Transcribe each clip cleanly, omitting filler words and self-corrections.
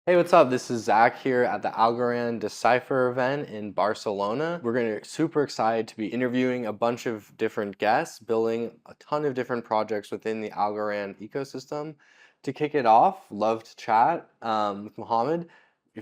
Hey, what's up? This is Zach here at the Algorand Decipher event in Barcelona. Super excited to be interviewing a bunch of different guests, building a ton of different projects within the Algorand ecosystem. To kick it off, love to chat with Mohammed.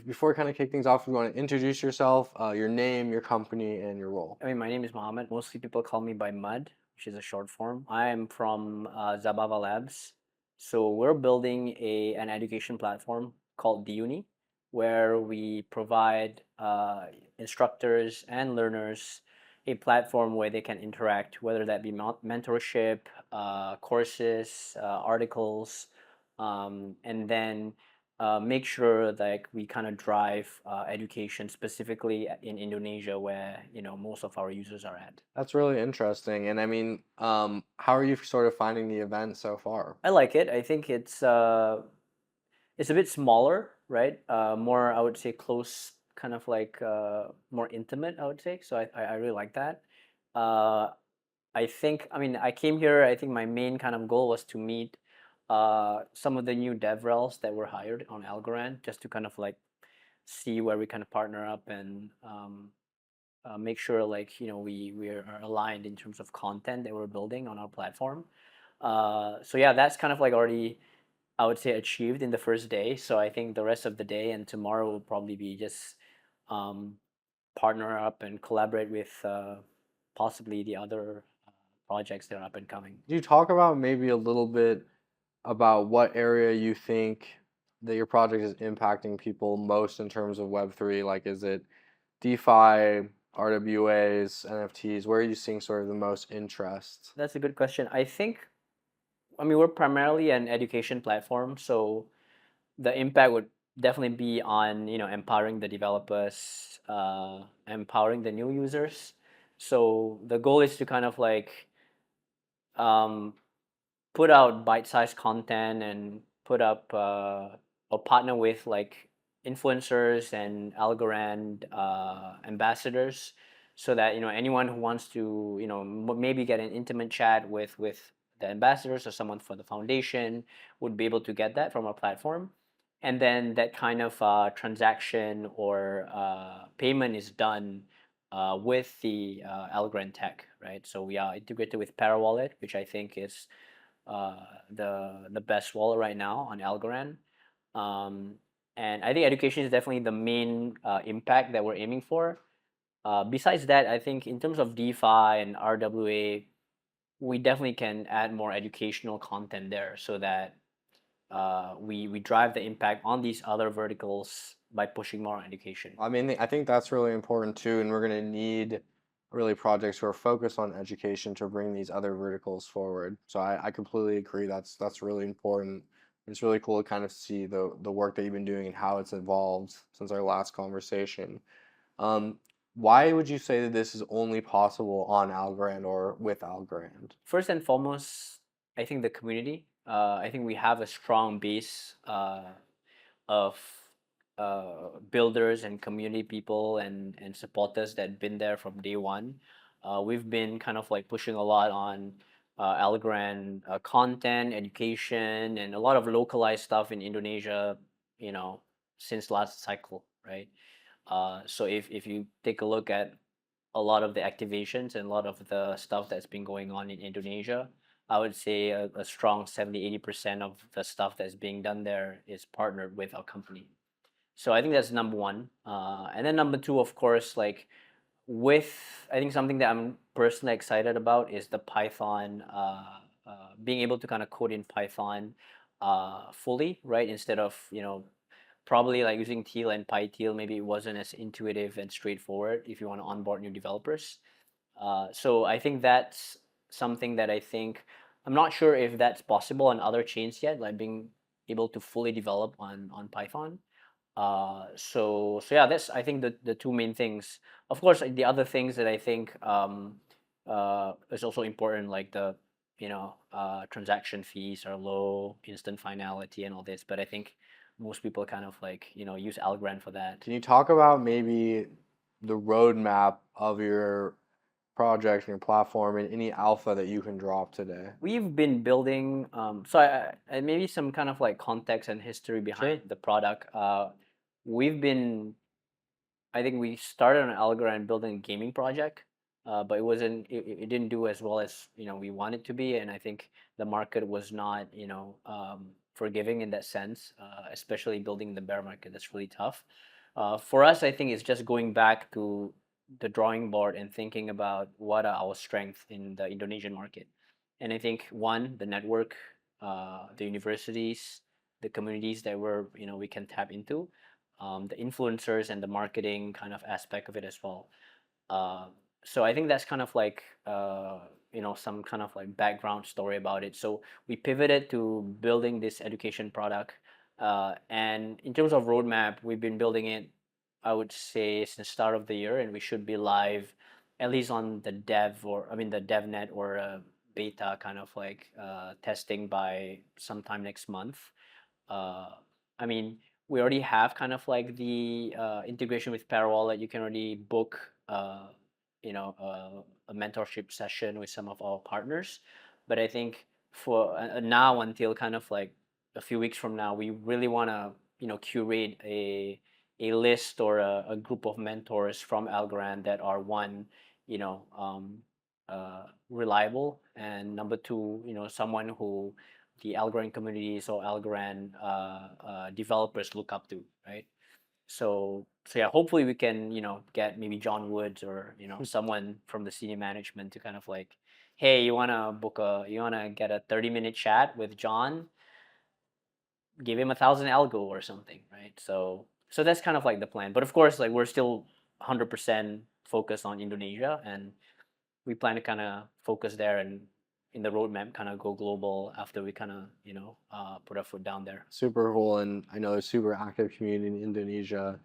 Before we kind of kick things off, you want to introduce yourself, your name, your company, and your role. My name is Mohammed. Mostly people call me by Muhd, which is a short form. I am from Zabava Labs. So we're building an education platform called the Uni, where we provide instructors and learners a platform where they can interact, whether that be mentorship, courses, articles, and then make sure that we kind of drive education specifically in Indonesia, where most of our users are at. That's really interesting. And I mean, how are you sort of finding the event so far? I like it. I think it's a bit smaller, right? More, I would say, close, kind of like more intimate, I would say. So I really like that. Uh, I think, I mean, I came here, I think my main kind of goal was to meet some of the new DevRels that were hired on Algorand, just to kind of like see where we kind of partner up and make sure like we are aligned in terms of content that we're building on our platform. So yeah, that's kind of like already, I would say, achieved in the first day. So I think the rest of the day and tomorrow will probably be just um, partner up and collaborate with possibly the other projects that are up and coming. Could you talk about maybe a little bit about what area you think that your project is impacting people most in terms of Web3? Like, is it DeFi, RWAs, NFTs? Where are you seeing sort of the most interest? That's a good question. I think, I mean, we're primarily an education platform, so the impact would definitely be on empowering the developers, empowering the new users. So the goal is to kind of like um, put out bite-sized content and put up or partner with like influencers and Algorand ambassadors, so that anyone who wants to maybe get an intimate chat with the ambassadors or someone for the foundation would be able to get that from our platform, and then that kind of transaction or payment is done with the Algorand tech, right? So we are integrated with Parawallet, which I think is uh, the best wallet right now on Algorand. Um, and I think education is definitely the main impact that we're aiming for. Besides that, I think in terms of DeFi and RWA, we definitely can add more educational content there, so that we drive the impact on these other verticals by pushing more on education. I mean, I think that's really important too, and we're going to need really projects who are focused on education to bring these other verticals forward. So I completely agree. That's really important. It's really cool to kind of see the work that you've been doing and how it's evolved since our last conversation. Um, why would you say that this is only possible on Algorand or with Algorand? First and foremost, I think the community. I think we have a strong base of builders and community people and supporters that been there from day one. We've been kind of like pushing a lot on Algorand content, education, and a lot of localized stuff in Indonesia, you know, since last cycle, right? So if you take a look at a lot of the activations and a lot of the stuff that's been going on in Indonesia, I would say a strong 70-80% of the stuff that's being done there is partnered with our company. So I think that's number one. And then number two, of course, like with, I think something that I'm personally excited about is the Python, being able to kind of code in Python fully, right? Instead of, probably like using Teal and PyTeal, maybe it wasn't as intuitive and straightforward if you want to onboard new developers. So I think that's something that I think, I'm not sure if that's possible on other chains yet, like being able to fully develop on Python. So yeah, that's, I think, the two main things. Of course, like, the other things that I think is also important, like the transaction fees are low, instant finality, and all this. But I think most people kind of like use Algorand for that. Can you talk about maybe the roadmap of your project and your platform and any alpha that you can drop today? We've been building, maybe some kind of like context and history behind Sure. the product. We've been, I think we started on Algorand building a gaming project, but it didn't do as well as, we wanted to be. And I think the market was not, forgiving in that sense, especially building the bear market. That's really tough. For us, I think it's just going back to the drawing board and thinking about what are our strengths in the Indonesian market. And I think one, the network, the universities, the communities that we can tap into, the influencers and the marketing kind of aspect of it as well. Uh, so I think that's kind of like some kind of like background story about it. So we pivoted to building this education product, and in terms of roadmap, we've been building it, I would say, since the start of the year, and we should be live at least on the the DevNet or beta kind of like testing by sometime next month. uh, I mean, we already have kind of like the integration with Parawallet. You can already book, a mentorship session with some of our partners. But I think for now, until kind of like a few weeks from now, we really want to, curate a list or a group of mentors from Algorand that are one, reliable, and number two, someone who the Algorand communities or Algorand developers look up to, right? So yeah, hopefully we can, get maybe John Woods or, someone from the senior management to kind of like, hey, you wanna get a 30-minute chat with John, give him 1,000 algo or something, right? So that's kind of like the plan. But of course, like we're still 100% focused on Indonesia, and we plan to kind of focus there, and in the roadmap kind of go global after we kind of put our foot down there. Super cool. And I know there's super active community in Indonesia,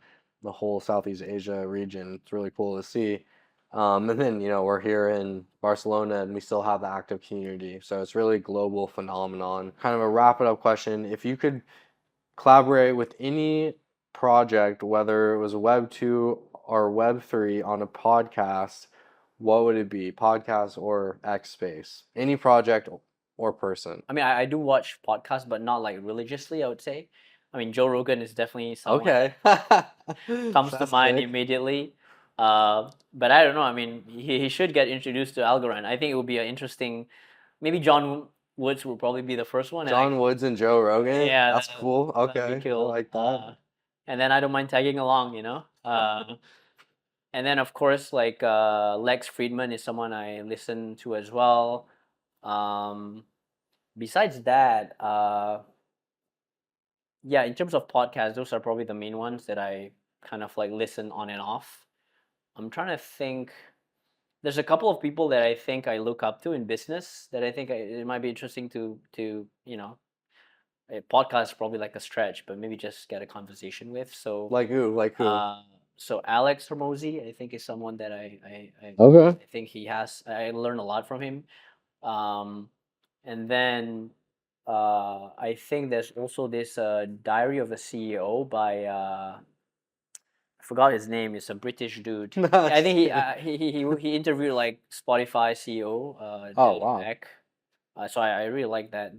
the whole Southeast Asia region. It's really cool to see. And then, we're here in Barcelona and we still have the active community. So it's really global phenomenon. Kind of a wrap it up question. If you could collaborate with any project, whether it was Web 2 or Web 3 on a podcast, what would it be? Podcast or X Space? Any project or person. I mean, I do watch podcasts, but not like religiously, I would say. I mean, Joe Rogan is definitely someone Okay. that comes to That's mind big. immediately. But I don't know. I mean, he should get introduced to Algorand. I think it would be an interesting. Maybe John Woods will probably be the first one, and John Woods and Joe Rogan. yeah, That's cool. that'd be Okay. I cool. like that. And then I don't mind tagging along, and then of course, like Lex Friedman is someone I listen to as well. Um, Besides that, yeah, in terms of podcasts, those are probably the main ones that I kind of like listen on and off. I'm trying to think. There's a couple of people that I think I look up to in business that I think it might be interesting to a podcast is probably like a stretch, but maybe just get a conversation with. So, Like who? Like who? uh, so Alex Hermosi, I think is someone that Okay. I think I learn a lot from him. Um, and then I think there's also this Diary of a CEO by I forgot his name. It's a British dude. I think he interviewed like Spotify CEO Oh, Dylan wow. Beck. So I really like that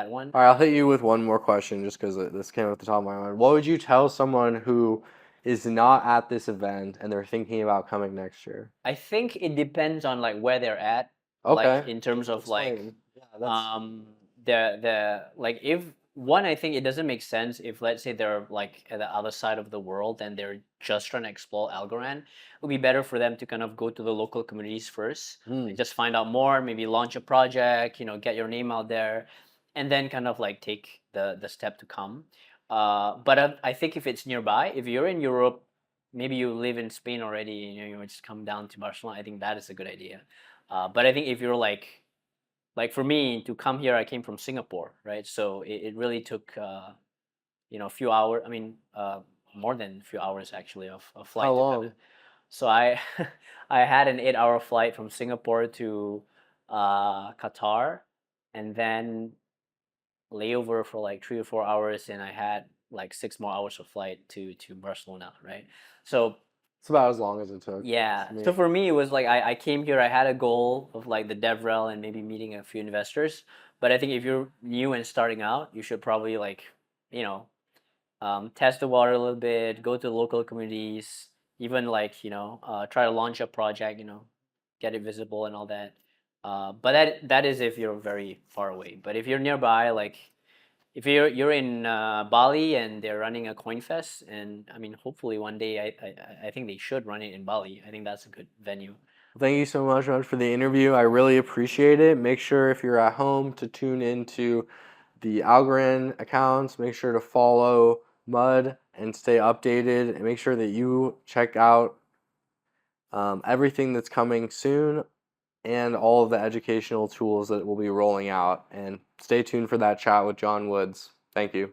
one. All right, I'll hit you with one more question just because this came at the top of my mind. What would you tell someone who is not at this event and they're thinking about coming next year? I think it depends on like where they're at, like Okay. in terms of like Explain. Yeah, that's um the like if one, I think it doesn't make sense if let's say they're like at the other side of the world and they're just trying to explore Algorand. It would be better for them to kind of go to the local communities first, hmm. like just find out more, maybe launch a project, get your name out there, and then kind of like take the step to come. But I think if it's nearby, if you're in Europe, maybe you live in Spain already, and you just come down to Barcelona, I think that is a good idea. But I think if you're like for me to come here, I came from Singapore, right? So it really took a few hours. I mean, more than a few hours actually of How flight to kind of. long? So I I had an 8-hour flight from Singapore to Qatar, and then layover for like 3 or 4 hours, and I had like 6 more hours of flight to Barcelona, right? So It's about as long as it took Yeah. for So me. for me, it was like I came here, I had a goal of like the DevRel and maybe meeting a few investors. But I think if you're new and starting out, you should probably like, you know, test the water a little bit, go to local communities, even like, try to launch a project, get it visible and all that. But that is if you're very far away. But if you're nearby, like if you're in Bali and they're running a coin fest, and I mean, hopefully one day I think they should run it in Bali. I think that's a good venue. Thank you so much for the interview. I really appreciate it. Make sure if you're at home to tune into the Algorand accounts. Make sure to follow Muhd and stay updated. And make sure that you check out everything that's coming soon and all of the educational tools that we'll be rolling out. And stay tuned for that chat with John Woods. Thank you.